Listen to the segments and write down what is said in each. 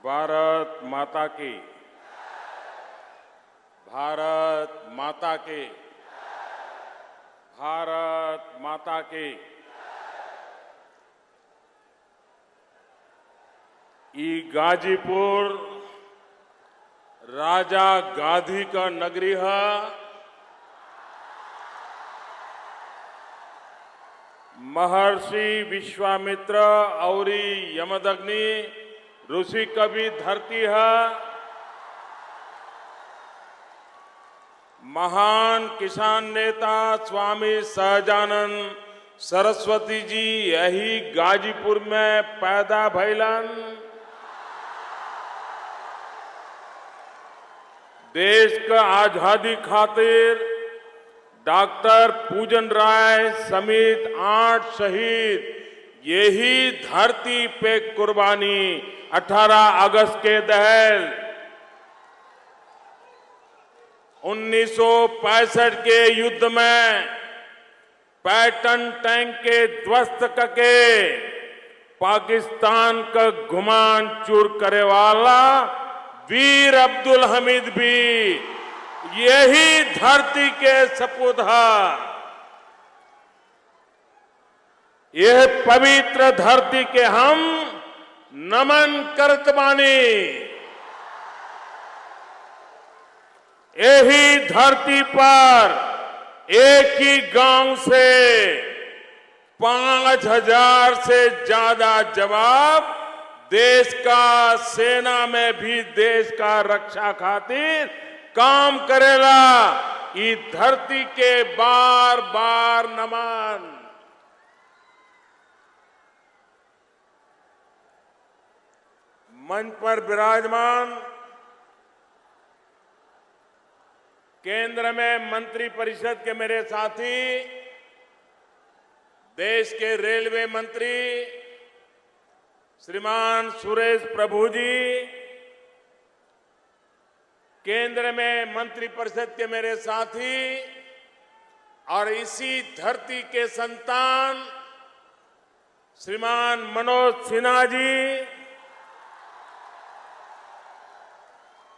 भारत माता की, भारत माता की, भारत माता की। ई गाजीपुर राजा गांधी का नगरी है। महर्षि विश्वामित्र और यमदग्नि ऋषि का भी धरती है। महान किसान नेता स्वामी सहजानंद सरस्वती जी यही गाजीपुर में पैदा भइलन। देश का आजादी खातिर डॉक्टर पूजन राय समेत 8 शहीद यही धरती पे कुर्बानी 18 अगस्त के दहल 1965 के युद्ध में पैटन टैंक के ध्वस्त करके पाकिस्तान का गुमान चूर करे वाला वीर अब्दुल हमीद भी यही धरती के सपूत है। यह पवित्र धरती के हम नमन करत बानी। यही धरती पर एक ही गांव से 5000 से ज्यादा जवाब देश का सेना में भी देश का रक्षा खातिर काम करेला। ई धरती के बार बार नमन। मंच पर विराजमान केंद्र में मंत्री परिषद के मेरे साथी, देश के रेलवे मंत्री श्रीमान सुरेश प्रभु जी, केंद्र में मंत्री परिषद के मेरे साथी और इसी धरती के संतान श्रीमान मनोज सिन्हा जी,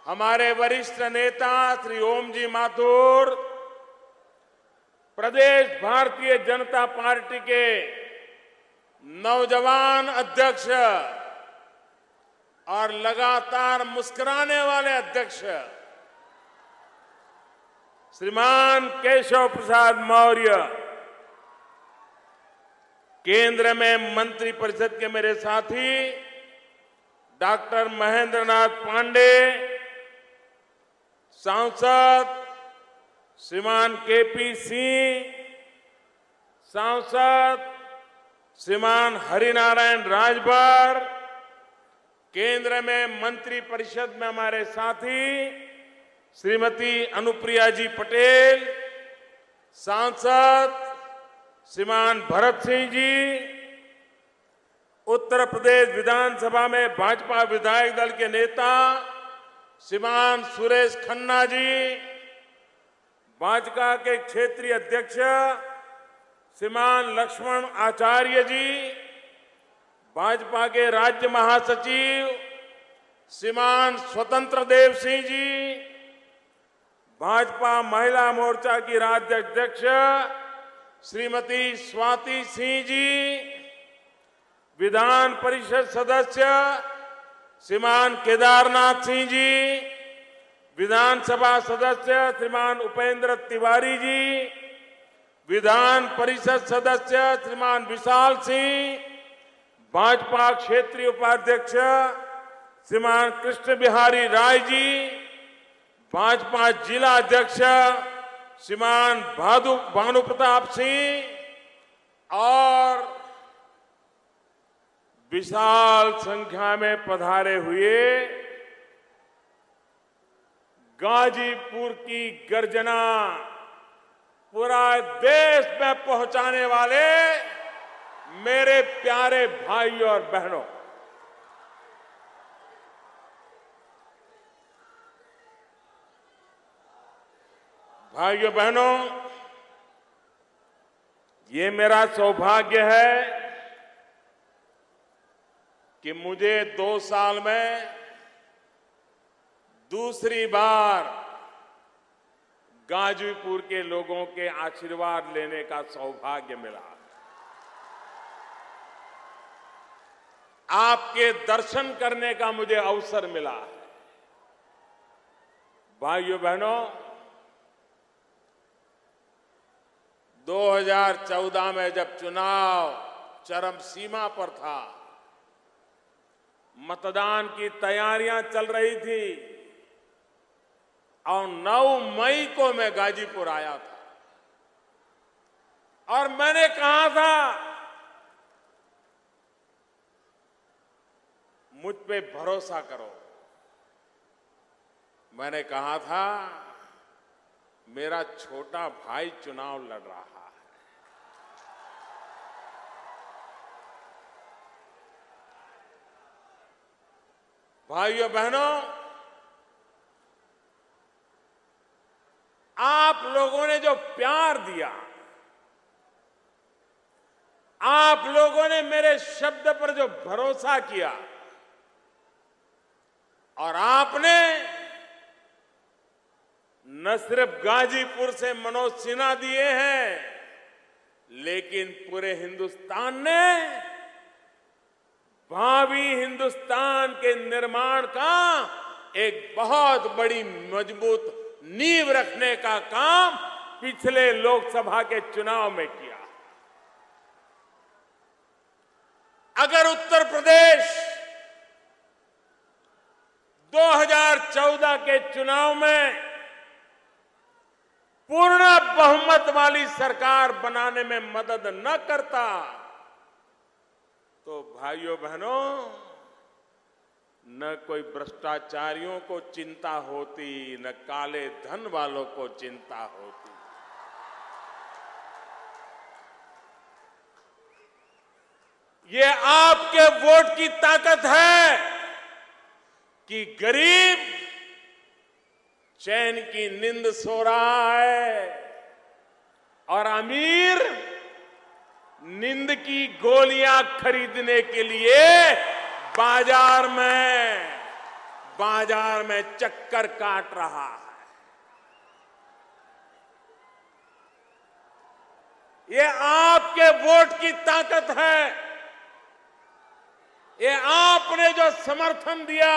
हमारे वरिष्ठ नेता श्री ओम जी माथुर, प्रदेश भारतीय जनता पार्टी के नौजवान अध्यक्ष और लगातार मुस्कुराने वाले अध्यक्ष श्रीमान केशव प्रसाद मौर्य, केंद्र में मंत्री परिषद के मेरे साथी डॉक्टर महेंद्र नाथ पांडे, सांसद श्रीमान केपी सिंह, सांसद श्रीमान हरिनारायण राजभर, केंद्र में मंत्री परिषद में हमारे साथी श्रीमती अनुप्रिया जी पटेल, सांसद श्रीमान भरत सिंह जी, उत्तर प्रदेश विधानसभा में भाजपा विधायक दल के नेता श्रीमान सुरेश खन्ना जी, भाजपा के क्षेत्रीय अध्यक्ष श्रीमान लक्ष्मण आचार्य जी, भाजपा के राज्य महासचिव श्रीमान स्वतंत्र देव सिंह जी, भाजपा महिला मोर्चा की राज्य अध्यक्ष श्रीमती स्वाति सिंह जी, विधान परिषद सदस्य श्रीमान केदारनाथ सिंह जी, विधानसभा सदस्य श्रीमान उपेंद्र तिवारी जी, विधान परिषद सदस्य श्रीमान विशाल सिंह, भाजपा क्षेत्रीय उपाध्यक्ष श्रीमान कृष्ण बिहारी राय जी, भाजपा जिला अध्यक्ष श्रीमान भानु प्रताप सिंह और विशाल संख्या में पधारे हुए गाजीपुर की गर्जना पूरा देश में पहुंचाने वाले मेरे प्यारे भाई और बहनों, भाइयों बहनों, ये मेरा सौभाग्य है कि मुझे 2 साल में दूसरी बार गाजीपुर के लोगों के आशीर्वाद लेने का सौभाग्य मिला। आपके दर्शन करने का मुझे अवसर मिला है। भाइयों बहनों, 2014 में जब चुनाव चरम सीमा पर था, मतदान की तैयारियां चल रही थी और 9 मई को मैं गाजीपुर आया था और मैंने कहा था मुझ पे भरोसा करो। मैंने कहा था मेरा छोटा भाई चुनाव लड़ रहा है। भाइयों बहनों, आप लोगों ने जो प्यार दिया, आप लोगों ने मेरे शब्द पर जो भरोसा किया और आपने न सिर्फ गाजीपुर से मनोज सिन्हा दिए हैं, लेकिन पूरे हिंदुस्तान ने भावी हिंदुस्तान के निर्माण का एक बहुत बड़ी मजबूत नींव रखने का काम पिछले लोकसभा के चुनाव में किया। अगर उत्तर प्रदेश 2014 के चुनाव में पूर्ण बहुमत वाली सरकार बनाने में मदद न करता तो भाइयों बहनों, न कोई भ्रष्टाचारियों को चिंता होती, न काले धन वालों को चिंता होती। ये आपके वोट की ताकत है कि गरीब चैन की नींद सो रहा है और अमीर नींद की गोलियां खरीदने के लिए बाजार में चक्कर काट रहा है। ये आपके वोट की ताकत है। ये आपने जो समर्थन दिया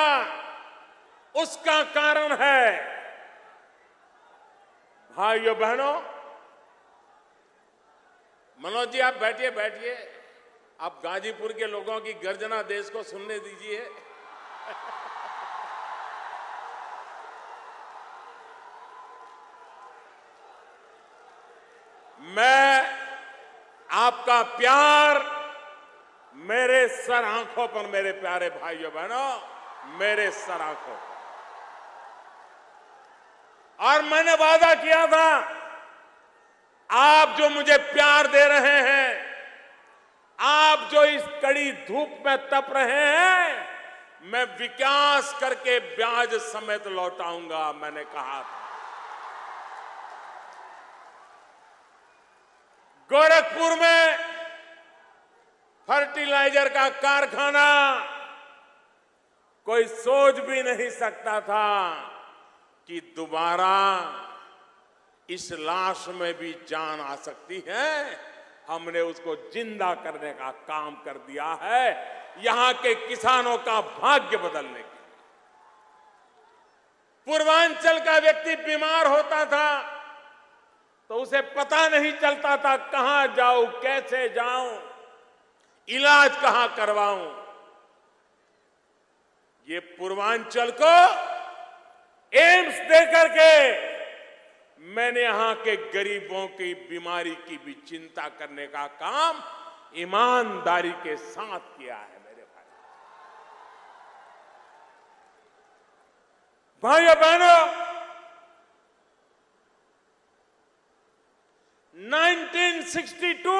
उसका कारण है। भाइयों बहनों, मनोज जी आप बैठिए। आप गाजीपुर के लोगों की गर्जना देश को सुनने दीजिए। मैं आपका प्यार मेरे सर आंखों पर, मेरे प्यारे भाइयों बहनों, मेरे सर आंखों पर। और मैंने वादा किया था, आप जो मुझे प्यार दे रहे हैं, आप जो इस कड़ी धूप में तप रहे हैं, मैं विकास करके ब्याज समेत लौटाऊंगा, मैंने कहा था। गोरखपुर में फर्टिलाइजर का कारखाना कोई सोच भी नहीं सकता था कि दोबारा इस लाश में भी जान आ सकती है। हमने उसको जिंदा करने का काम कर दिया है, यहां के किसानों का भाग्य बदलने के लिए। पूर्वांचल का व्यक्ति बीमार होता था तो उसे पता नहीं चलता था कहां जाऊं, कैसे जाऊं, इलाज कहां करवाऊं। ये पूर्वांचल को एम्स देकर के मैंने यहां के गरीबों की बीमारी की भी चिंता करने का काम ईमानदारी के साथ किया है मेरे भाई। भाइयों बहनों, 1962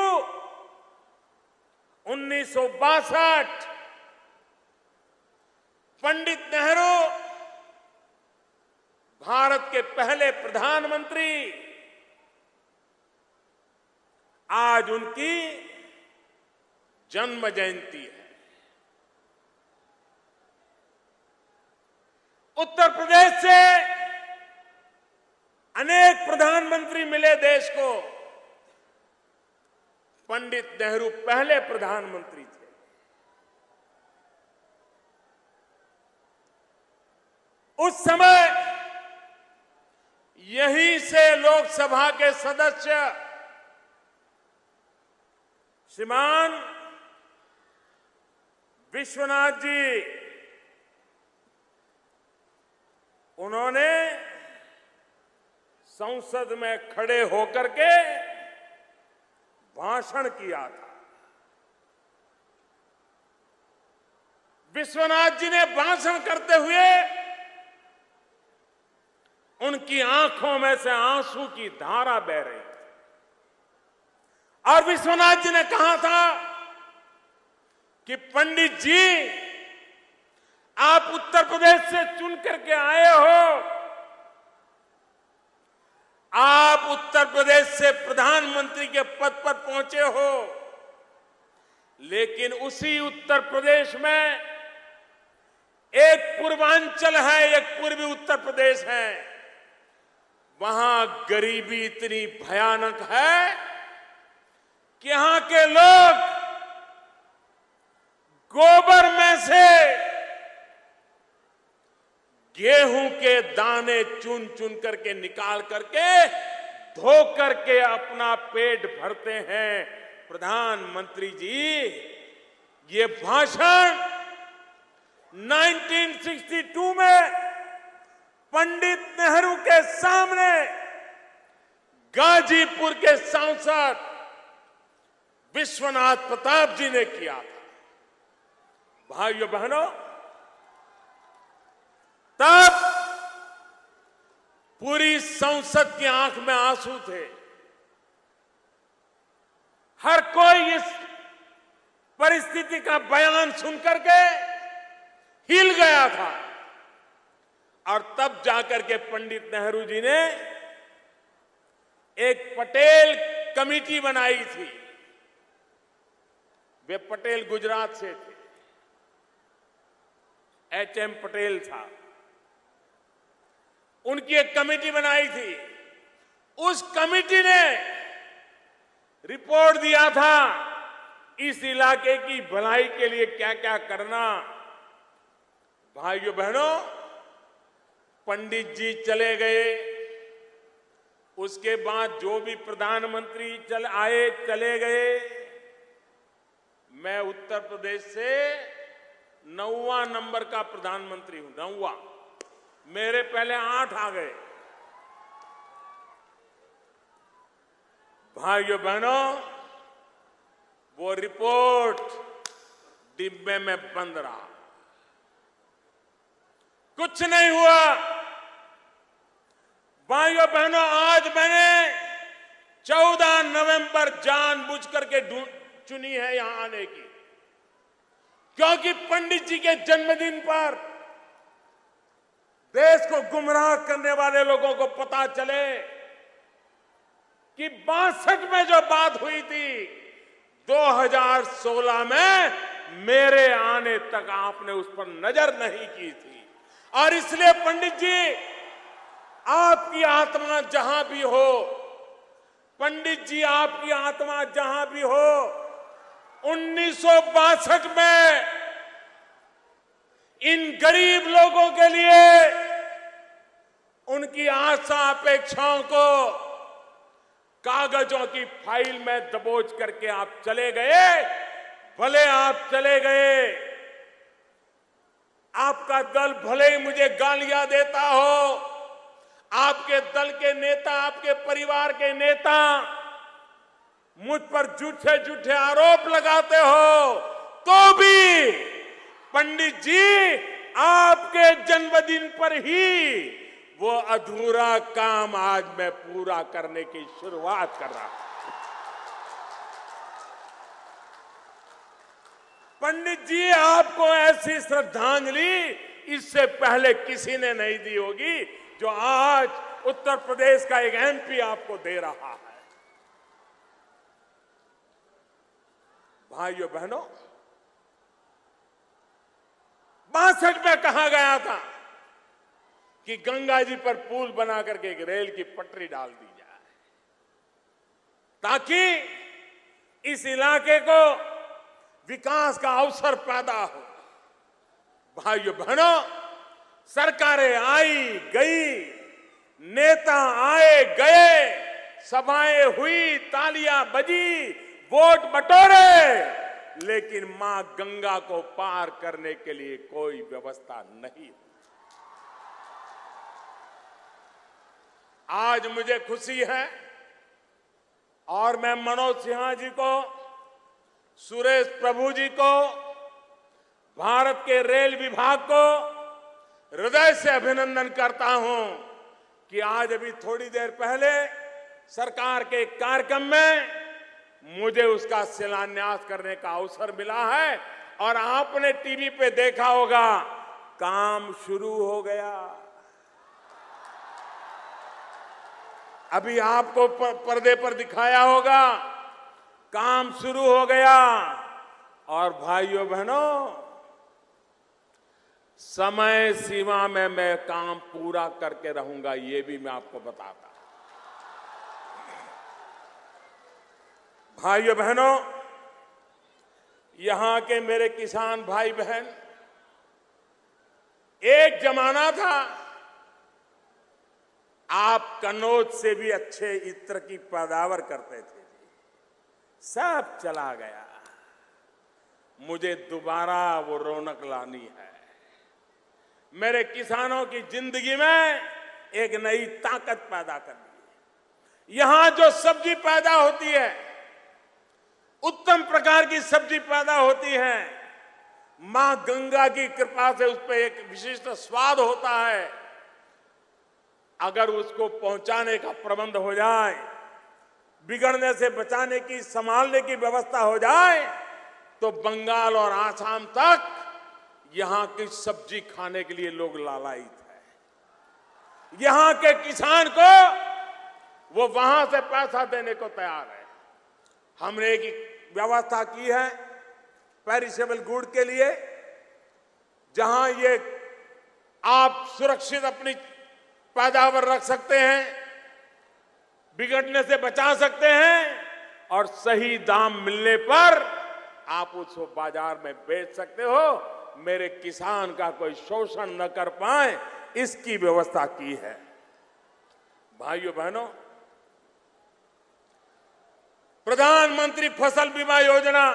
पंडित नेहरू भारत के पहले प्रधानमंत्री, आज उनकी जन्म जयंती है। उत्तर प्रदेश से प्रधानमंत्री मिले देश को, पंडित नेहरू पहले प्रधानमंत्री थे। उस समय यहीं से लोकसभा के सदस्य श्रीमान विश्वनाथ जी, उन्होंने संसद में खड़े होकर के भाषण किया था। विश्वनाथ जी ने भाषण करते हुए उनकी आंखों में से आंसू की धारा बह रही थी और विश्वनाथ जी ने कहा था कि पंडित जी, आप उत्तर प्रदेश से चुन करके आए हो, आप उत्तर प्रदेश से प्रधानमंत्री के पद पर पहुंचे हो, लेकिन उसी उत्तर प्रदेश में एक पूर्वांचल है, एक पूर्वी उत्तर प्रदेश है, वहां गरीबी इतनी भयानक है कि यहां के लोग गोबर में से गेहूं के दाने चुन चुन करके निकाल करके धो करके अपना पेट भरते हैं। प्रधानमंत्री जी, ये भाषण 1962 में पंडित नेहरू के सामने गाजीपुर के सांसद विश्वनाथ प्रताप जी ने किया था। भाइयों बहनों, तब पूरी संसद की आंख में आंसू थे। हर कोई इस परिस्थिति का बयान सुनकर के हिल गया था और तब जाकर के पंडित नेहरू जी ने एक पटेल कमेटी बनाई थी। वे पटेल गुजरात से थे, एच.एम. पटेल था, उनकी एक कमेटी बनाई थी। उस कमेटी ने रिपोर्ट दिया था इस इलाके की भलाई के लिए क्या क्या करना। भाइयों बहनों, पंडित जी चले गए, उसके बाद जो भी प्रधानमंत्री आए चले गए। मैं उत्तर प्रदेश से 9वां नंबर का प्रधानमंत्री हूं, 9वां। मेरे पहले 8 आ गए। भाइयों बहनों, वो रिपोर्ट डिब्बे में बंद रहा, कुछ नहीं हुआ। भाइयों बहनों, आज मैंने 14 नवंबर जानबूझ करके चुनी है यहां आने की, क्योंकि पंडित जी के जन्मदिन पर देश को गुमराह करने वाले लोगों को पता चले कि 62 में जो बात हुई थी, 2016 में मेरे आने तक आपने उस पर नजर नहीं की थी। और इसलिए पंडित जी, आपकी आत्मा जहां भी हो, पंडित जी आपकी आत्मा जहां भी हो, 1962 में इन गरीब लोगों के लिए उनकी आशा अपेक्षाओं को कागजों की फाइल में दबोच करके आप चले गए। भले आप चले गए, आपका दल भले ही मुझे गालियां देता हो, आपके दल के नेता, आपके परिवार के नेता मुझ पर झूठे झूठे आरोप लगाते हो, तो भी पंडित जी आपके जन्मदिन पर ही वो अधूरा काम आज मैं पूरा करने की शुरुआत कर रहा हूं। पंडित जी, आपको ऐसी श्रद्धांजलि इससे पहले किसी ने नहीं दी होगी जो आज उत्तर प्रदेश का एक एमपी आपको दे रहा है। भाइयों बहनों, 62 में कहा गया था कि गंगा जी पर पुल बना करके एक रेल की पटरी डाल दी जाए। ताकि इस इलाके को विकास का अवसर पैदा हो। भाइयों बहनों, सरकारें आई गई, नेता आए गए, सभाएं हुई, तालियां बजी, वोट बटोरे, लेकिन मां गंगा को पार करने के लिए कोई व्यवस्था नहीं। आज मुझे खुशी है और मैं मनोज सिन्हा जी को, सुरेश प्रभु जी को, भारत के रेल विभाग को हृदय से अभिनंदन करता हूं कि आज अभी थोड़ी देर पहले सरकार के कार्यक्रम में मुझे उसका शिलान्यास करने का अवसर मिला है और आपने टीवी पे देखा होगा, काम शुरू हो गया। अभी आपको पर्दे पर दिखाया होगा, काम शुरू हो गया। और भाइयों बहनों, समय सीमा में मैं काम पूरा करके रहूंगा, ये भी मैं आपको बताता। भाइयों बहनों, यहां के मेरे किसान भाई बहन, एक जमाना था आप कन्नौज से भी अच्छे इत्र की पैदावार करते थे, सब चला गया। मुझे दोबारा वो रौनक लानी है। मेरे किसानों की जिंदगी में एक नई ताकत पैदा करनी है। यहां जो सब्जी पैदा होती है, उत्तम प्रकार की सब्जी पैदा होती है, मां गंगा की कृपा से उस पर एक विशिष्ट स्वाद होता है। अगर उसको पहुंचाने का प्रबंध हो जाए, बिगड़ने से बचाने की, संभालने की व्यवस्था हो जाए, तो बंगाल और आसाम तक यहां की सब्जी खाने के लिए लोग लालायित है। यहां के किसान को वो वहां से पैसा देने को तैयार है। हमने एक व्यवस्था की है पेरिशेबल गुड के लिए, जहां ये आप सुरक्षित अपनी पैदावार रख सकते हैं, बिगड़ने से बचा सकते हैं और सही दाम मिलने पर आप उसको बाजार में बेच सकते हो। मेरे किसान का कोई शोषण न कर पाए, इसकी व्यवस्था की है। भाइयों बहनों, प्रधानमंत्री फसल बीमा योजना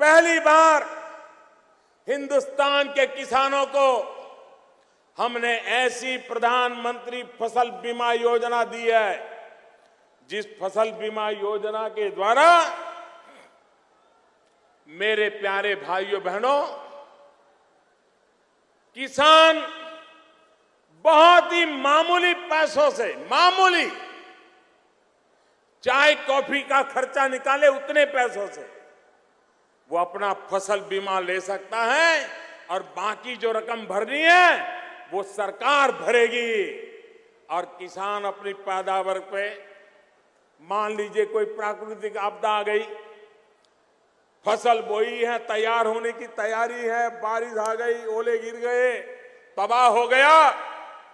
पहली बार हिंदुस्तान के किसानों को हमने ऐसी प्रधानमंत्री फसल बीमा योजना दी है, जिस फसल बीमा योजना के द्वारा मेरे प्यारे भाइयों बहनों, किसान बहुत ही मामूली पैसों से, मामूली चाय कॉफी का खर्चा निकाले उतने पैसों से वो अपना फसल बीमा ले सकता है और बाकी जो रकम भरनी है वो सरकार भरेगी। और किसान अपनी पैदावार पे, मान लीजिए कोई प्राकृतिक आपदा आ गई, फसल बोई है, तैयार होने की तैयारी है, बारिश आ गई, ओले गिर गए, तबाह हो गया,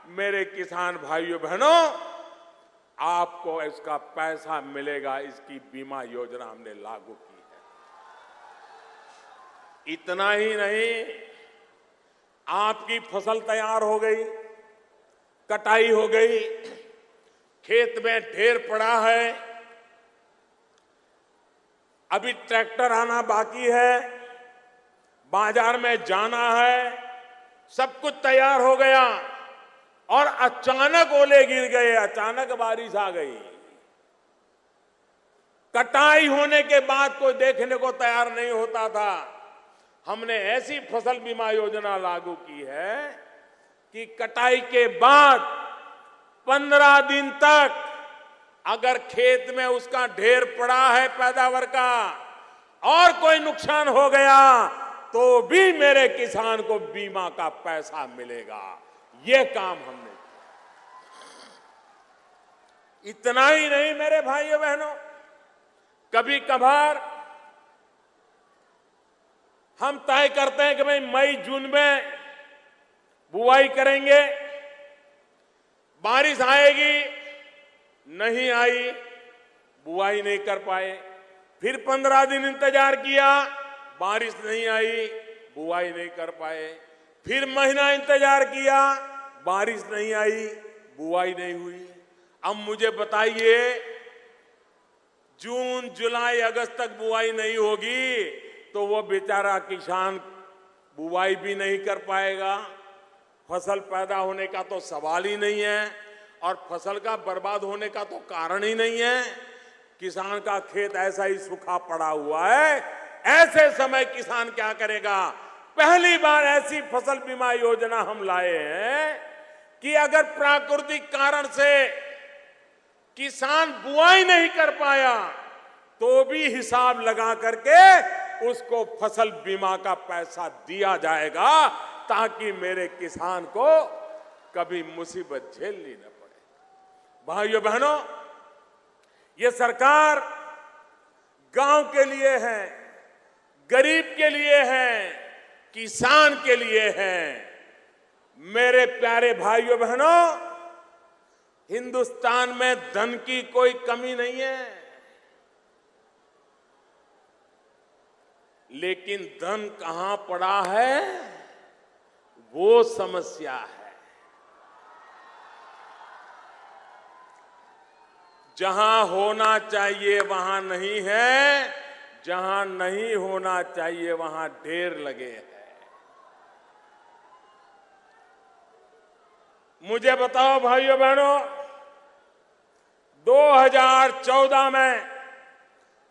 मेरे किसान भाइयों बहनों, आपको इसका पैसा मिलेगा। इसकी बीमा योजना हमने लागू की है। इतना ही नहीं, आपकी फसल तैयार हो गई, कटाई हो गई, खेत में ढेर पड़ा है, अभी ट्रैक्टर आना बाकी है, बाजार में जाना है, सब कुछ तैयार हो गया और अचानक ओले गिर गए, अचानक बारिश आ गई। कटाई होने के बाद कोई देखने को तैयार नहीं होता था। हमने ऐसी फसल बीमा योजना लागू की है कि कटाई के बाद 15 दिन तक अगर खेत में उसका ढेर पड़ा है पैदावार का और कोई नुकसान हो गया तो भी मेरे किसान को बीमा का पैसा मिलेगा। ये काम हमने किया। इतना ही नहीं मेरे भाइयों बहनों, कभी कभार हम तय करते हैं कि भाई मई जून में बुआई करेंगे, बारिश आएगी, नहीं आई, बुआई नहीं कर पाए। फिर 15 दिन इंतजार किया, बारिश नहीं आई, बुआई नहीं कर पाए। फिर महीना इंतजार किया, बारिश नहीं आई, बुआई नहीं हुई। अब मुझे बताइए, जून जुलाई अगस्त तक बुआई नहीं होगी तो वो बेचारा किसान बुआई भी नहीं कर पाएगा। फसल पैदा होने का तो सवाल ही नहीं है और फसल का बर्बाद होने का तो कारण ही नहीं है। किसान का खेत ऐसा ही सूखा पड़ा हुआ है। ऐसे समय किसान क्या करेगा? पहली बार ऐसी फसल बीमा योजना हम लाए हैं कि अगर प्राकृतिक कारण से किसान बुआई नहीं कर पाया तो भी हिसाब लगा करके उसको फसल बीमा का पैसा दिया जाएगा, ताकि मेरे किसान को कभी मुसीबत झेलनी न पड़े। भाइयों बहनों, ये सरकार गांव के लिए है, गरीब के लिए है, किसान के लिए है। मेरे प्यारे भाइयों बहनों, हिंदुस्तान में धन की कोई कमी नहीं है, लेकिन धन कहां पड़ा है वो समस्या है। जहां होना चाहिए वहां नहीं है, जहां नहीं होना चाहिए वहां ढेर लगे हैं। मुझे बताओ भाइयों बहनों, 2014 में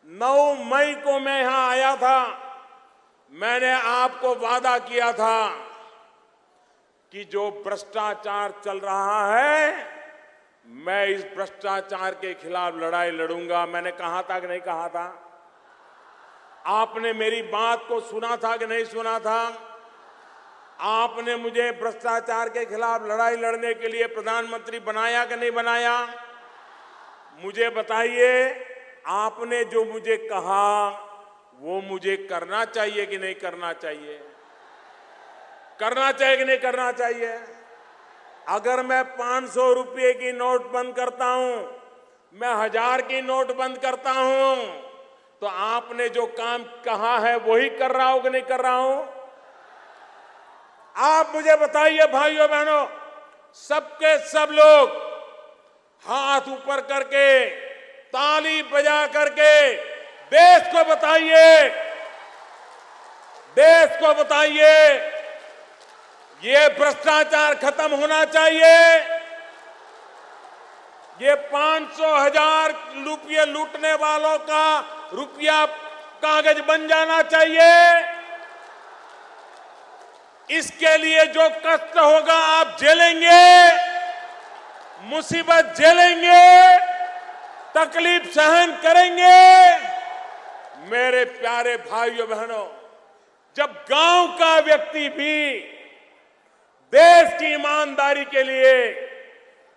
9 मई को मैं यहां आया था। मैंने आपको वादा किया था कि जो भ्रष्टाचार चल रहा है, मैं इस भ्रष्टाचार के खिलाफ लड़ाई लड़ूंगा। मैंने कहा था कि नहीं कहा था? आपने मेरी बात को सुना था कि नहीं सुना था? आपने मुझे भ्रष्टाचार के खिलाफ लड़ाई लड़ने के लिए प्रधानमंत्री बनाया कि नहीं बनाया? मुझे बताइए, आपने जो मुझे कहा वो मुझे करना चाहिए कि नहीं करना चाहिए? करना चाहिए कि नहीं करना चाहिए? अगर मैं 500 रुपये की नोट बंद करता हूं, मैं 1000 की नोट बंद करता हूं, तो आपने जो काम कहा है वही कर रहा हूं कि नहीं कर रहा हूं? आप मुझे बताइए भाइयों बहनों, सबके सब लोग हाथ ऊपर करके, ताली बजा करके देश को बताइए, ये भ्रष्टाचार खत्म होना चाहिए। ये 500,000 रुपये लूटने वालों का रुपया कागज बन जाना चाहिए। इसके लिए जो कष्ट होगा आप झेलेंगे, मुसीबत झेलेंगे, तकलीफ सहन करेंगे। मेरे प्यारे भाइयों बहनों, जब गांव का व्यक्ति भी देश की ईमानदारी के लिए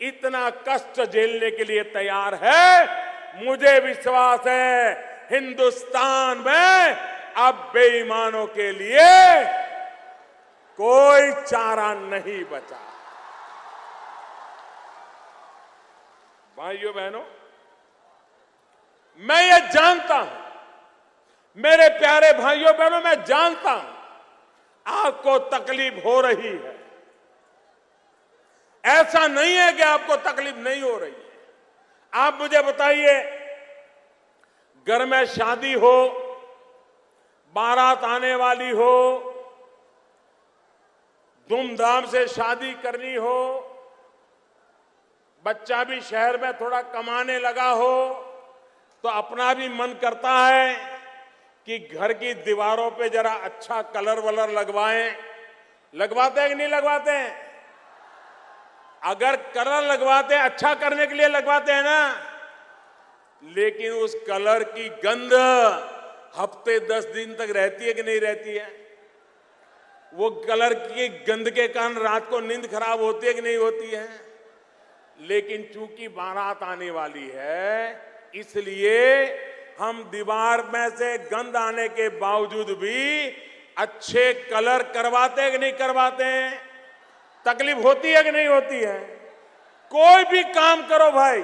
इतना कष्ट झेलने के लिए तैयार है, मुझे विश्वास है हिंदुस्तान में अब बेईमानों के लिए कोई चारा नहीं बचा। भाइयों बहनों, मैं ये जानता हूं, मेरे प्यारे भाइयों बहनों, मैं जानता हूं आपको तकलीफ हो रही है। ऐसा नहीं है कि आपको तकलीफ नहीं हो रही है। आप मुझे बताइए, घर में शादी हो, बारात आने वाली हो, धूमधाम से शादी करनी हो, बच्चा भी शहर में थोड़ा कमाने लगा हो, तो अपना भी मन करता है कि घर की दीवारों पे जरा अच्छा कलर वलर लगवाएं। लगवाते हैं कि नहीं लगवाते हैं? अगर कलर लगवाते हैं, अच्छा करने के लिए लगवाते हैं ना, लेकिन उस कलर की गंध हफ्ते 10 दिन तक रहती है कि नहीं रहती है? वो कलर की गंध के कारण रात को नींद खराब होती है कि नहीं होती है? लेकिन चूंकि बारात आने वाली है, इसलिए हम दीवार में से गंध आने के बावजूद भी अच्छे कलर करवाते हैं कि नहीं करवाते हैं? तकलीफ होती है कि नहीं होती है? कोई भी काम करो भाई,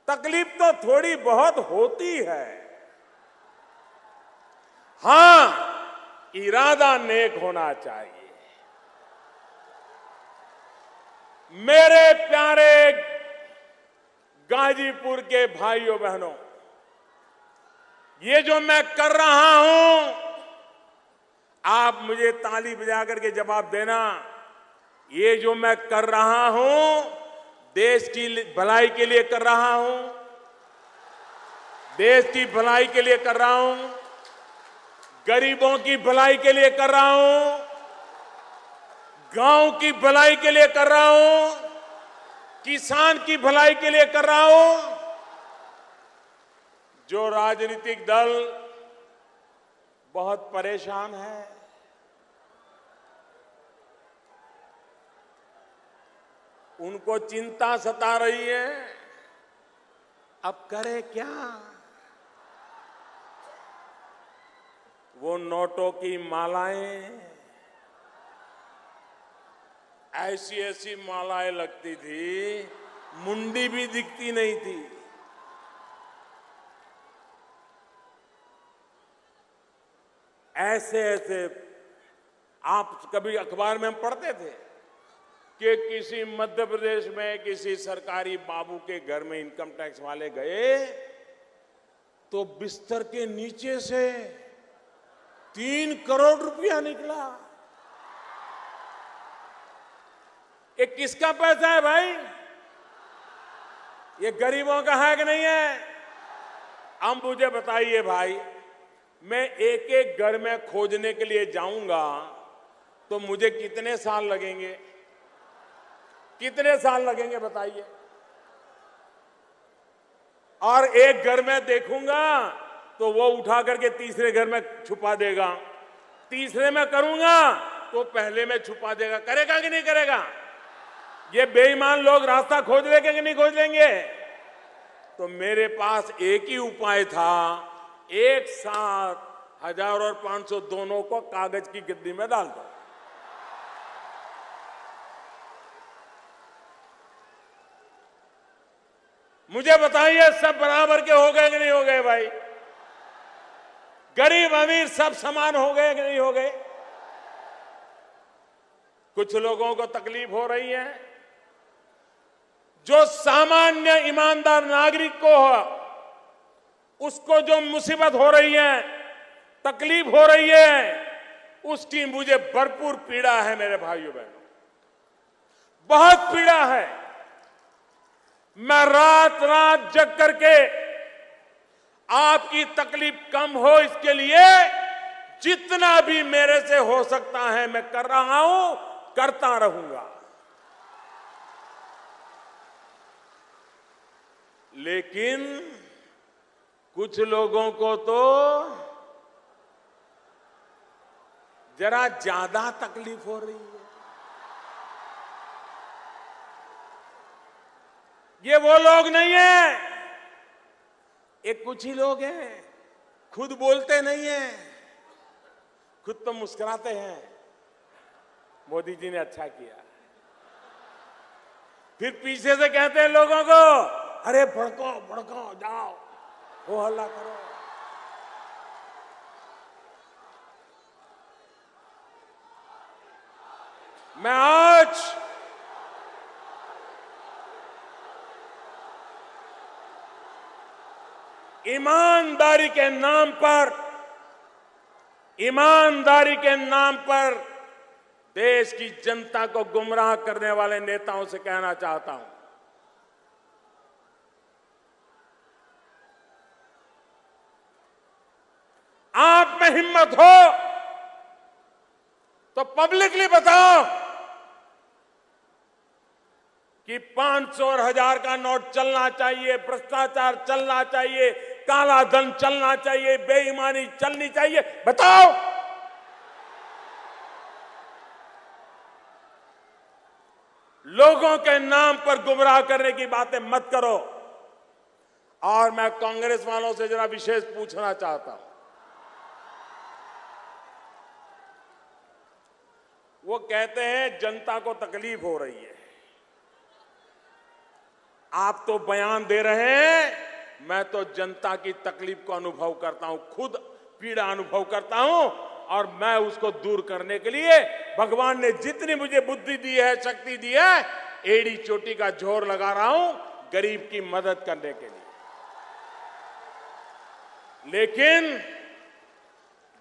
तकलीफ तो थोड़ी बहुत होती है। हां, इरादा नेक होना चाहिए। मेरे प्यारे गाजीपुर के भाइयों बहनों, ये जो मैं कर रहा हूं, आप मुझे ताली बजाकर के जवाब देना। ये जो मैं कर रहा हूं, देश की भलाई के लिए कर रहा हूं, देश की भलाई के लिए कर रहा हूं, गरीबों की भलाई के लिए कर रहा हूं, गांव की भलाई के लिए कर रहा हूं, किसान की भलाई के लिए कर रहा हूं। जो राजनीतिक दल बहुत परेशान है, उनको चिंता सता रही है, अब करे क्या? वो नोटों की मालाएं, ऐसी ऐसी मालाएं लगती थी, मुंडी भी दिखती नहीं थी। ऐसे ऐसे आप कभी अखबार में हम पढ़ते थे कि किसी मध्य प्रदेश में किसी सरकारी बाबू के घर में इनकम टैक्स वाले गए तो बिस्तर के नीचे से 3 करोड़ रुपया निकला। ये किसका पैसा है भाई? ये गरीबों का है कि नहीं है? अब मुझे बताइए भाई, मैं एक एक घर में खोजने के लिए जाऊंगा तो मुझे कितने साल लगेंगे? कितने साल लगेंगे बताइए? और एक घर में देखूंगा तो वो उठा करके तीसरे घर में छुपा देगा, तीसरे में करूंगा तो पहले में छुपा देगा। करेगा कि नहीं करेगा? ये बेईमान लोग रास्ता खोज लेंगे कि नहीं खोज लेंगे? तो मेरे पास एक ही उपाय था, एक साथ 1000 और 500 दोनों को कागज की गद्दी में डाल दो। मुझे बताइए, सब बराबर के हो गए कि नहीं हो गए भाई? गरीब अमीर सब समान हो गए कि नहीं हो गए? कुछ लोगों को तकलीफ हो रही है, जो सामान्य ईमानदार नागरिक को हो, उसको जो मुसीबत हो रही है, तकलीफ हो रही है, उसकी मुझे भरपूर पीड़ा है मेरे भाइयों बहनों, बहुत पीड़ा है। मैं रात रात जग करके आपकी तकलीफ कम हो इसके लिए जितना भी मेरे से हो सकता है मैं कर रहा हूं, करता रहूंगा। लेकिन कुछ लोगों को तो जरा ज्यादा तकलीफ हो रही है। ये वो लोग नहीं है, ये कुछ ही लोग हैं, खुद बोलते नहीं हैं, खुद तो मुस्कुराते हैं। मोदी जी ने अच्छा किया, फिर पीछे से कहते हैं लोगों को, अरे भड़को भड़को, जाओ हो हल्ला करो। मैं आज ईमानदारी के नाम पर देश की जनता को गुमराह करने वाले नेताओं से कहना चाहता हूं, आप में हिम्मत हो तो पब्लिकली बताओ कि 500 और 1000 का नोट चलना चाहिए, भ्रष्टाचार चलना चाहिए, काला धन चलना चाहिए, बेईमानी चलनी चाहिए। बताओ। लोगों के नाम पर गुमराह करने की बातें मत करो। और मैं कांग्रेस वालों से जरा विशेष पूछना चाहता हूं, वो कहते हैं जनता को तकलीफ हो रही है, आप तो बयान दे रहे हैं, मैं तो जनता की तकलीफ को अनुभव करता हूं, खुद पीड़ा अनुभव करता हूं, और मैं उसको दूर करने के लिए भगवान ने जितनी मुझे बुद्धि दी है, शक्ति दी है, एड़ी चोटी का जोर लगा रहा हूं गरीब की मदद करने के लिए। लेकिन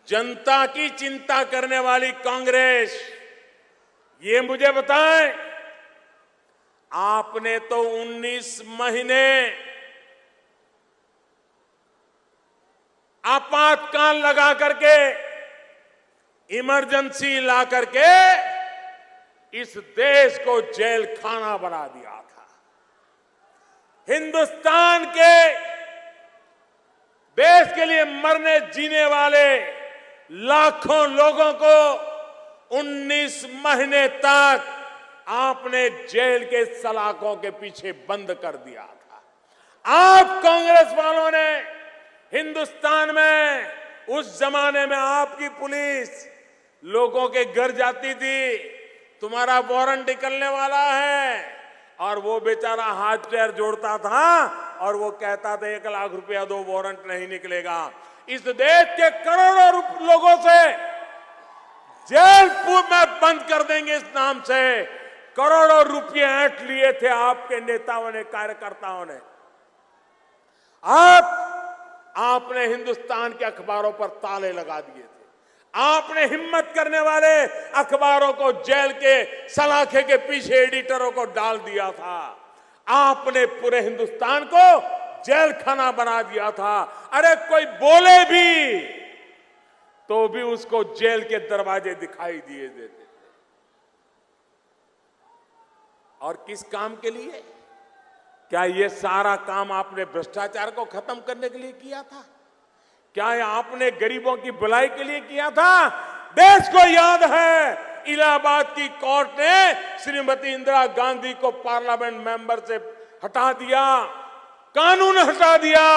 जनता की चिंता करने वाली कांग्रेस, ये मुझे बताएं, आपने तो 19 महीने आपातकाल लगा करके, इमरजेंसी ला करके इस देश को जेल खाना बना दिया था। हिंदुस्तान के देश के लिए मरने जीने वाले लाखों लोगों को 19 महीने तक आपने जेल के सलाखों के पीछे बंद कर दिया था। आप कांग्रेस वालों ने हिंदुस्तान में, उस जमाने में आपकी पुलिस लोगों के घर जाती थी, तुम्हारा वारंट निकलने वाला है, और वो बेचारा हाथ पैर जोड़ता था और वो कहता था 1 लाख रुपया दो, वारंट नहीं निकलेगा। इस देश के करोड़ों लोगों से जेल में बंद कर देंगे इस नाम से करोड़ों रुपए ऐंठ लिए थे आपके नेताओं ने, कार्यकर्ताओं ने। आपने हिंदुस्तान के अखबारों पर ताले लगा दिए थे। आपने हिम्मत करने वाले अखबारों को जेल के सलाखे के पीछे एडिटरों को डाल दिया था। आपने पूरे हिंदुस्तान को जेल खाना बना दिया था। अरे कोई बोले भी तो भी उसको जेल के दरवाजे दिखाई दिए देते थे। और किस काम के लिए? क्या ये सारा काम आपने भ्रष्टाचार को खत्म करने के लिए किया था? क्या ये आपने गरीबों की भलाई के लिए किया था? देश को याद है, इलाहाबाद की कोर्ट ने श्रीमती इंदिरा गांधी को पार्लियामेंट मेंबर से हटा दिया, कानून हटा दिया,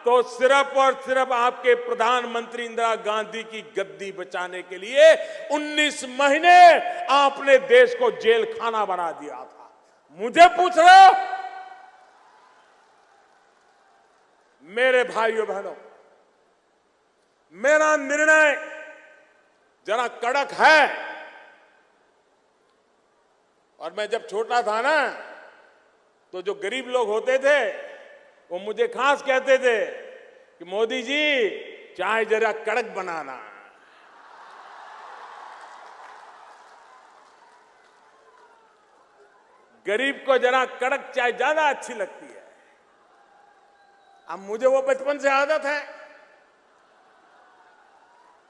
तो सिर्फ और सिर्फ आपके प्रधानमंत्री इंदिरा गांधी की गद्दी बचाने के लिए 19 महीने आपने देश को जेल खाना बना दिया था। मुझे पूछ रहे हो? मेरे भाइयों बहनों, मेरा निर्णय जरा कड़क है। और मैं जब छोटा था ना, तो जो गरीब लोग होते थे वो मुझे खास कहते थे कि मोदी जी चाय जरा कड़क बनाना। गरीब को जरा कड़क चाय ज्यादा अच्छी लगती है। अब मुझे वो बचपन से आदत है,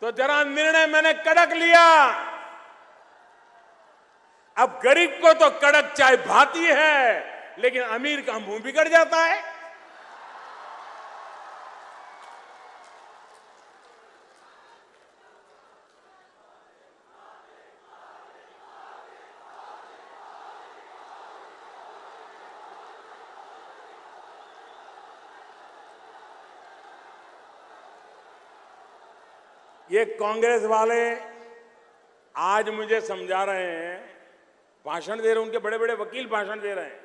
तो जरा निर्णय मैंने कड़क लिया। अब गरीब को तो कड़क चाय भाती है, लेकिन अमीर का मुंह बिगड़ जाता है। ये कांग्रेस वाले आज मुझे समझा रहे हैं, भाषण दे रहे हैं, उनके बड़े बड़े वकील भाषण दे रहे हैं,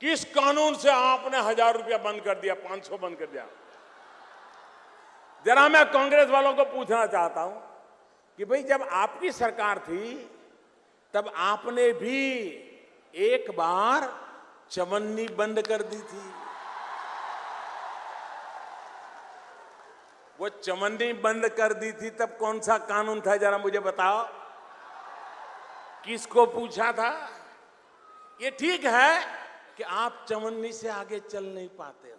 किस कानून से आपने 1000 रुपया बंद कर दिया, 500 बंद कर दिया। जरा मैं कांग्रेस वालों को पूछना चाहता हूं कि भाई जब आपकी सरकार थी तब आपने भी एक बार चवन्नी बंद कर दी थी। वो चवन्नी बंद कर दी थी तब कौन सा कानून था, जरा मुझे बताओ। किसको पूछा था? ये ठीक है कि आप चवन्नी से आगे चल नहीं पाते हो।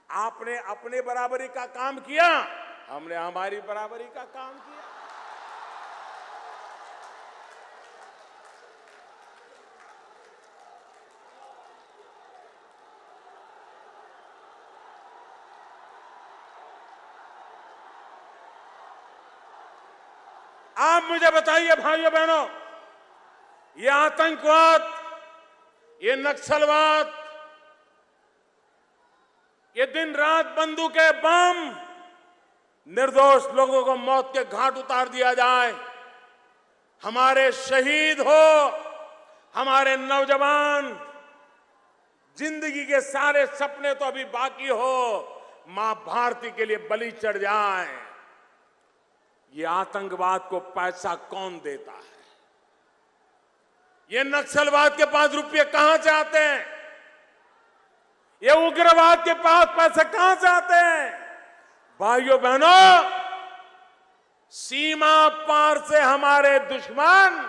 आपने अपने बराबरी का काम किया, हमने हमारी बराबरी का काम किया। आप मुझे बताइए भाइयों बहनों, ये आतंकवाद, ये नक्सलवाद, ये दिन रात बंदूकें, बम, निर्दोष लोगों को मौत के घाट उतार दिया जाए, हमारे शहीद हो, हमारे नौजवान जिंदगी के सारे सपने तो अभी बाकी हो, मां भारती के लिए बलि चढ़ जाए। ये आतंकवाद को पैसा कौन देता है? ये नक्सलवाद के पास रुपये कहां से आते हैं? ये उग्रवाद के पास पैसे कहां से आते हैं? भाइयों बहनों, सीमा पार से हमारे दुश्मन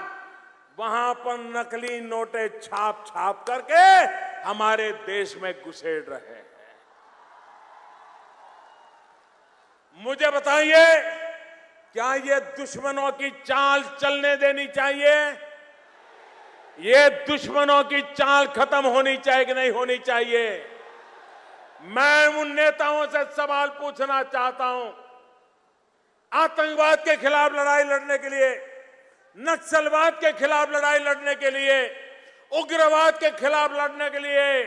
वहां पर नकली नोटें छाप छाप करके हमारे देश में घुसेड़ रहे हैं। मुझे बताइए, क्या ये दुश्मनों की चाल चलने देनी चाहिए? ये दुश्मनों की चाल खत्म होनी चाहिए कि नहीं होनी चाहिए? मैं उन नेताओं से सवाल पूछना चाहता हूं, आतंकवाद के खिलाफ लड़ाई लड़ने के लिए, नक्सलवाद के खिलाफ लड़ाई लड़ने के लिए, उग्रवाद के खिलाफ लड़ने के लिए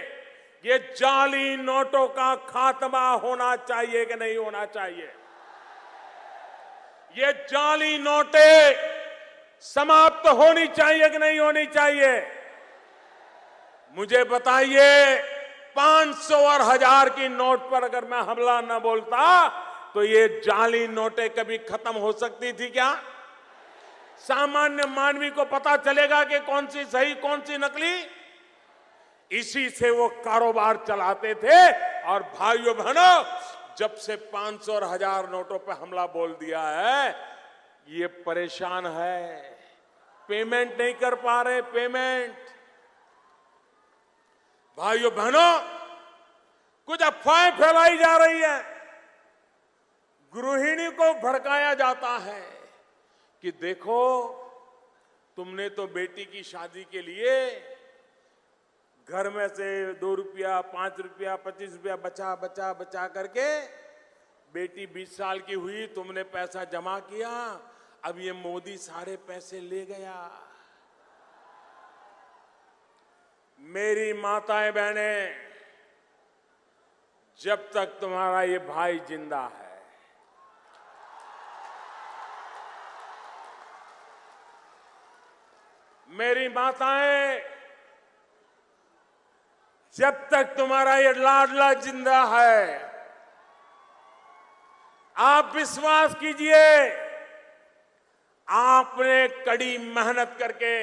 ये जाली नोटों का खात्मा होना चाहिए कि नहीं होना चाहिए? ये जाली नोटें समाप्त होनी चाहिए कि नहीं होनी चाहिए? मुझे बताइए, 500 और 1000 की नोट पर अगर मैं हमला न बोलता तो ये जाली नोटें कभी खत्म हो सकती थी क्या? सामान्य मानवी को पता चलेगा कि कौन सी सही कौन सी नकली? इसी से वो कारोबार चलाते थे। और भाइयों बहनों, जब से 500 और 1000 नोटों पे हमला बोल दिया है, ये परेशान है, पेमेंट नहीं कर पा रहे। पेमेंट, भाइयों बहनों, कुछ अफवाहें फैलाई जा रही है, गृहिणी को भड़काया जाता है कि देखो, तुमने तो बेटी की शादी के लिए घर में से 2 रुपया, 5 रुपया, 25 रुपया बचा बचा बचा करके बेटी 20 साल की हुई, तुमने पैसा जमा किया, अब ये मोदी सारे पैसे ले गया। मेरी माताएं बहनें, जब तक तुम्हारा ये भाई जिंदा है, मेरी माताएं, जब तक तुम्हारा ये लाडला जिंदा है, आप विश्वास कीजिए, आपने कड़ी मेहनत करके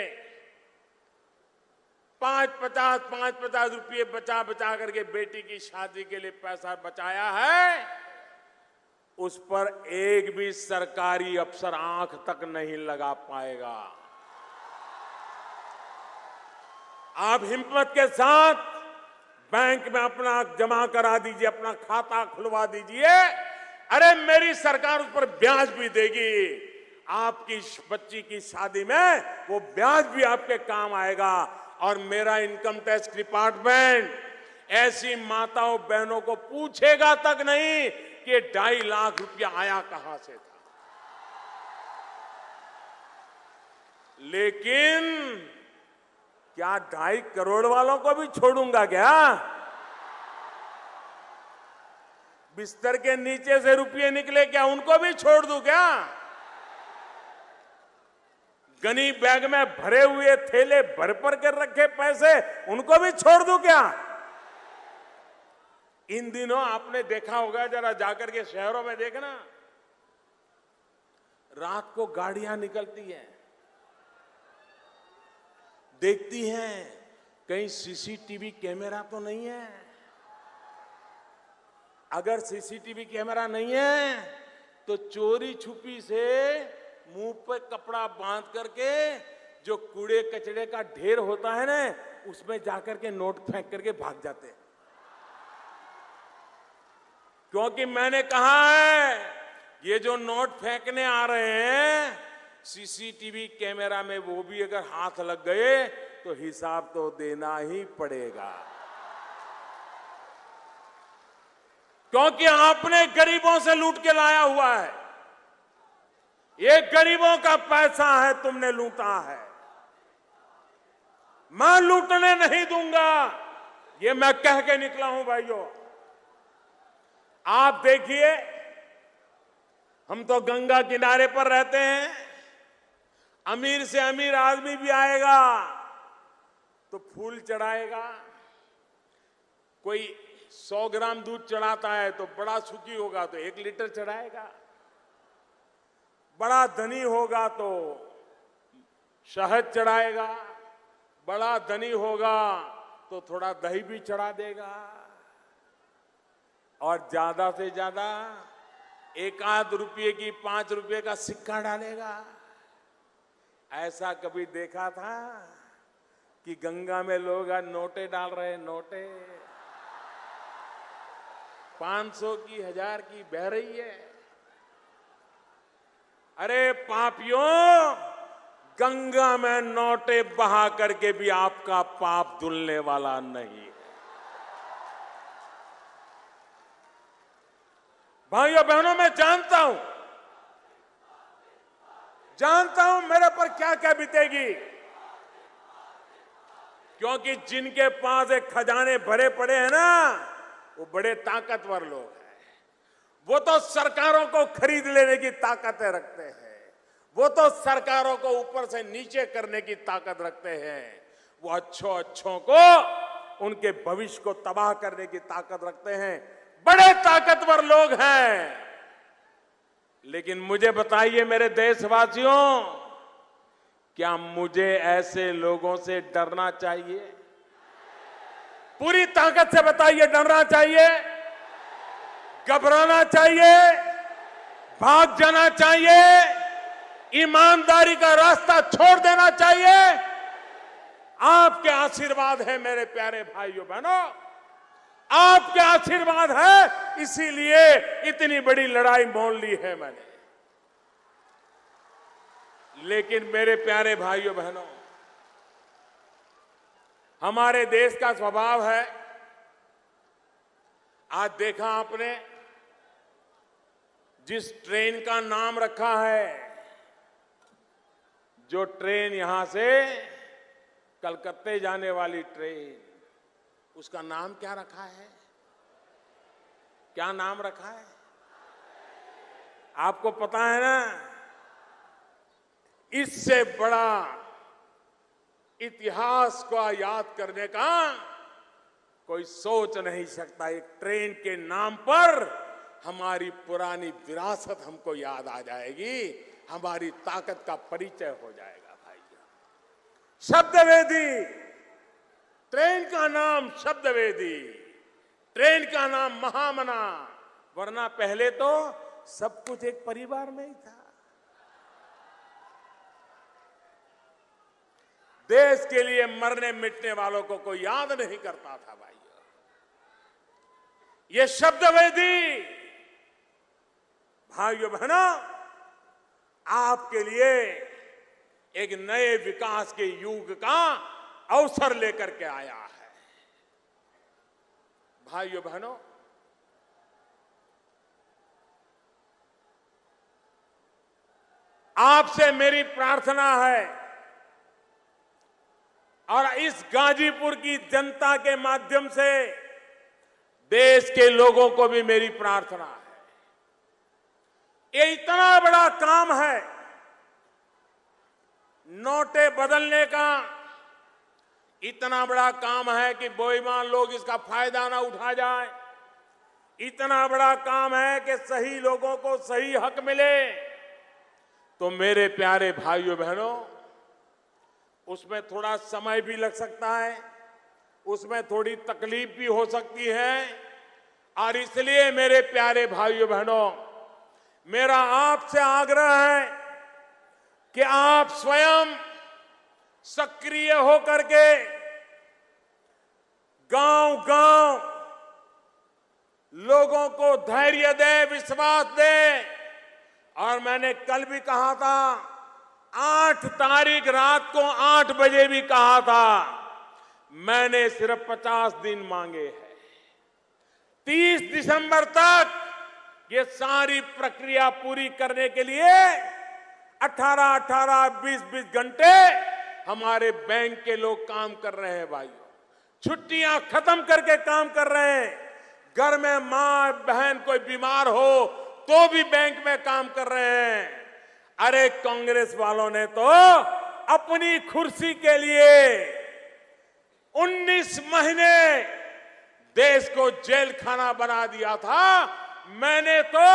5-50 रुपये बचा बचा करके बेटी की शादी के लिए पैसा बचाया है, उस पर एक भी सरकारी अफसर आंख तक नहीं लगा पाएगा। आप हिम्मत के साथ बैंक में अपना जमा करा दीजिए, अपना खाता खुलवा दीजिए। अरे मेरी सरकार उस पर ब्याज भी देगी। आपकी बच्ची की शादी में वो ब्याज भी आपके काम आएगा। और मेरा इनकम टैक्स डिपार्टमेंट ऐसी माताओं बहनों को पूछेगा तक नहीं कि 2.5 लाख रुपया आया कहां से था। लेकिन क्या 2.5 करोड़ वालों को भी छोड़ूंगा क्या? बिस्तर के नीचे से रुपये निकले, क्या उनको भी छोड़ दूं क्या? गनी बैग में भरे हुए थैले भर भर कर रखे पैसे, उनको भी छोड़ दूं क्या? इन दिनों आपने देखा होगा, जरा जाकर के शहरों में देखना, रात को गाड़ियां निकलती हैं, देखती हैं कहीं सीसीटीवी कैमरा तो नहीं है। अगर सीसीटीवी कैमरा नहीं है तो चोरी छुपी से मुंह पे कपड़ा बांध करके जो कूड़े कचड़े का ढेर होता है ना, उसमें जाकर के नोट फेंक करके भाग जाते हैं। क्योंकि मैंने कहा है, ये जो नोट फेंकने आ रहे हैं, सीसीटीवी कैमरा में वो भी अगर हाथ लग गए तो हिसाब तो देना ही पड़ेगा। क्योंकि आपने गरीबों से लूट के लाया हुआ है। ये गरीबों का पैसा है, तुमने लूटा है। मैं लूटने नहीं दूंगा, ये मैं कह के निकला हूं। भाइयों, आप देखिए, हम तो गंगा किनारे पर रहते हैं। अमीर से अमीर आदमी भी आएगा तो फूल चढ़ाएगा, कोई 100 ग्राम दूध चढ़ाता है तो बड़ा सुखी होगा तो 1 लीटर चढ़ाएगा, बड़ा धनी होगा तो शहद चढ़ाएगा, बड़ा धनी होगा तो थोड़ा दही भी चढ़ा देगा, और ज्यादा से ज्यादा 1 रुपये की 5 रुपये का सिक्का डालेगा। ऐसा कभी देखा था कि गंगा में लोग आज नोटे डाल रहे हैं? नोटे 500 की 1000 की बह रही है। अरे पापियों, गंगा में नोटे बहा करके भी आपका पाप धुलने वाला नहीं है। भाइयों बहनों, मैं जानता हूं मेरे पर क्या क्या बीतेगी, क्योंकि जिनके पास एक खजाने भरे पड़े हैं ना, वो बड़े ताकतवर लोग हैं। वो तो सरकारों को खरीद लेने की ताकतें रखते हैं, वो तो सरकारों को ऊपर से नीचे करने की ताकत रखते हैं, वो अच्छों को, उनके भविष्य को तबाह करने की ताकत रखते हैं। बड़े ताकतवर लोग हैं। लेकिन मुझे बताइए मेरे देशवासियों, क्या मुझे ऐसे लोगों से डरना चाहिए? पूरी ताकत से बताइए, डरना चाहिए, घबराना चाहिए, भाग जाना चाहिए, ईमानदारी का रास्ता छोड़ देना चाहिए? आपके आशीर्वाद है मेरे प्यारे भाइयों बहनों, आपके आशीर्वाद है, इसीलिए इतनी बड़ी लड़ाई मोल ली है मैंने। लेकिन मेरे प्यारे भाइयों बहनों, हमारे देश का स्वभाव है, आज देखा आपने जिस ट्रेन का नाम रखा है, जो ट्रेन यहां से कलकत्ते जाने वाली ट्रेन, उसका नाम क्या रखा है? क्या नाम रखा है? आपको पता है ना? इससे बड़ा इतिहास को याद करने का कोई सोच नहीं सकता। एक ट्रेन के नाम पर हमारी पुरानी विरासत हमको याद आ जाएगी, हमारी ताकत का परिचय हो जाएगा। भाइयों, शब्दवेदी, ट्रेन का नाम शब्दवेदी, ट्रेन का नाम महामना, वरना पहले तो सब कुछ एक परिवार में ही था। देश के लिए मरने मिटने वालों को कोई याद नहीं करता था। भाइयों, ये शब्दवेदी, भाइयों बहनों, आपके लिए एक नए विकास के युग का अवसर लेकर के आया है। भाइयों बहनों, आपसे मेरी प्रार्थना है और इस गाजीपुर की जनता के माध्यम से देश के लोगों को भी मेरी प्रार्थना है। ये इतना बड़ा काम है नोटें बदलने का, इतना बड़ा काम है कि बेईमान लोग इसका फायदा ना उठा जाए, इतना बड़ा काम है कि सही लोगों को सही हक मिले। तो मेरे प्यारे भाइयों बहनों, उसमें थोड़ा समय भी लग सकता है, उसमें थोड़ी तकलीफ भी हो सकती है, और इसलिए मेरे प्यारे भाइयों बहनों, मेरा आपसे आग्रह है कि आप स्वयं सक्रिय होकर के गांव-गांव लोगों को धैर्य दे, विश्वास दे। और मैंने कल भी कहा था, 8 तारीख रात को 8 बजे भी कहा था, मैंने सिर्फ 50 दिन मांगे हैं। 30 दिसंबर तक ये सारी प्रक्रिया पूरी करने के लिए 18-18, 20-20 घंटे हमारे बैंक के लोग काम कर रहे हैं। भाइयों, छुट्टियां खत्म करके काम कर रहे हैं। घर में मां बहन कोई बीमार हो तो भी बैंक में काम कर रहे हैं। अरे कांग्रेस वालों ने तो अपनी कुर्सी के लिए 19 महीने देश को जेल खाना बना दिया था। मैंने तो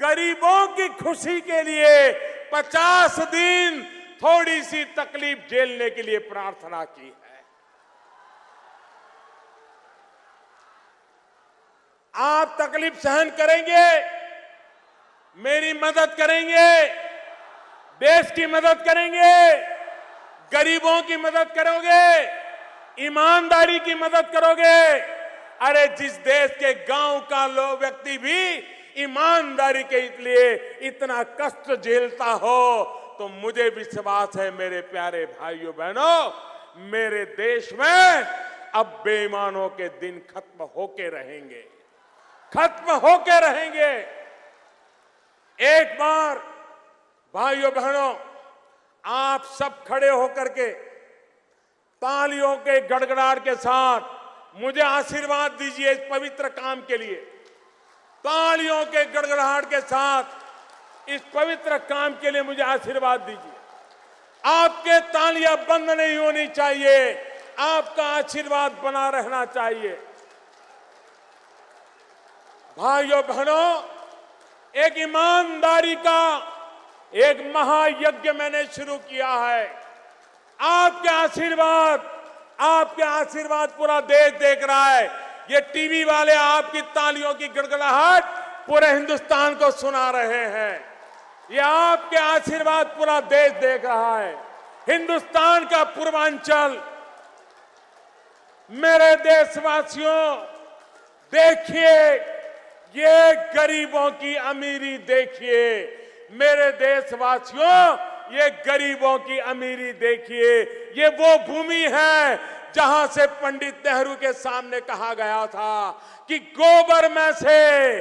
गरीबों की खुशी के लिए 50 दिन थोड़ी सी तकलीफ झेलने के लिए प्रार्थना की है। आप तकलीफ सहन करेंगे, मेरी मदद करेंगे, देश की मदद करेंगे, गरीबों की मदद करोगे, ईमानदारी की मदद करोगे। अरे जिस देश के गांव का लोग व्यक्ति भी ईमानदारी के लिए इतना कष्ट झेलता हो, तो मुझे विश्वास है मेरे प्यारे भाइयों बहनों, मेरे देश में अब बेईमानों के दिन खत्म होके रहेंगे, खत्म होके रहेंगे। एक बार भाइयों बहनों, आप सब खड़े होकर के तालियों के गड़गड़ाहट के साथ मुझे आशीर्वाद दीजिए इस पवित्र काम के लिए। तालियों के गड़गड़ाहट के साथ इस पवित्र काम के लिए मुझे आशीर्वाद दीजिए। आपके तालियां बंद नहीं होनी चाहिए, आपका आशीर्वाद बना रहना चाहिए। भाइयों बहनों, एक ईमानदारी का एक महायज्ञ मैंने शुरू किया है। आपके आशीर्वाद पूरा देश देख रहा है। ये टीवी वाले आपकी तालियों की गड़गड़ाहट पूरे हिंदुस्तान को सुना रहे हैं। ये आपके आशीर्वाद पूरा देश देख रहा है। हिंदुस्तान का पूर्वांचल, मेरे देशवासियों, देखिए ये गरीबों की अमीरी देखिए। मेरे देशवासियों, ये गरीबों की अमीरी देखिए। ये वो भूमि है जहां से पंडित नेहरू के सामने कहा गया था कि गोबर में से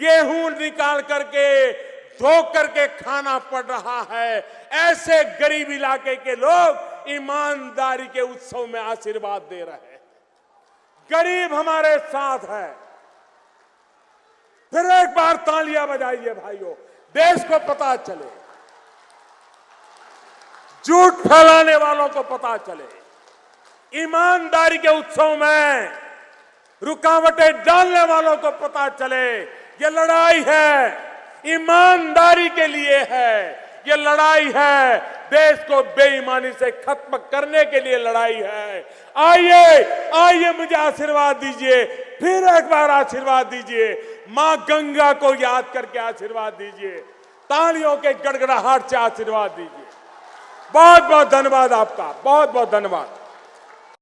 गेहूं निकाल करके धो करके खाना पड़ रहा है। ऐसे गरीब इलाके के लोग ईमानदारी के उत्सव में आशीर्वाद दे रहे हैं। गरीब हमारे साथ है। फिर एक बार तालियां बजाइए भाइयों, देश को पता चले, झूठ फैलाने वालों को पता चले। ईमानदारी के उत्सव में रुकावटें डालने वालों को पता चले ये लड़ाई है, ईमानदारी के लिए है। ये लड़ाई है, देश को बेईमानी से खत्म करने के लिए लड़ाई है। आइए मुझे आशीर्वाद दीजिए, फिर एक बार आशीर्वाद दीजिए। मां गंगा को याद करके आशीर्वाद दीजिए, तालियों के गड़गड़ाहट से आशीर्वाद दीजिए। बहुत बहुत धन्यवाद आपका, बहुत बहुत धन्यवाद।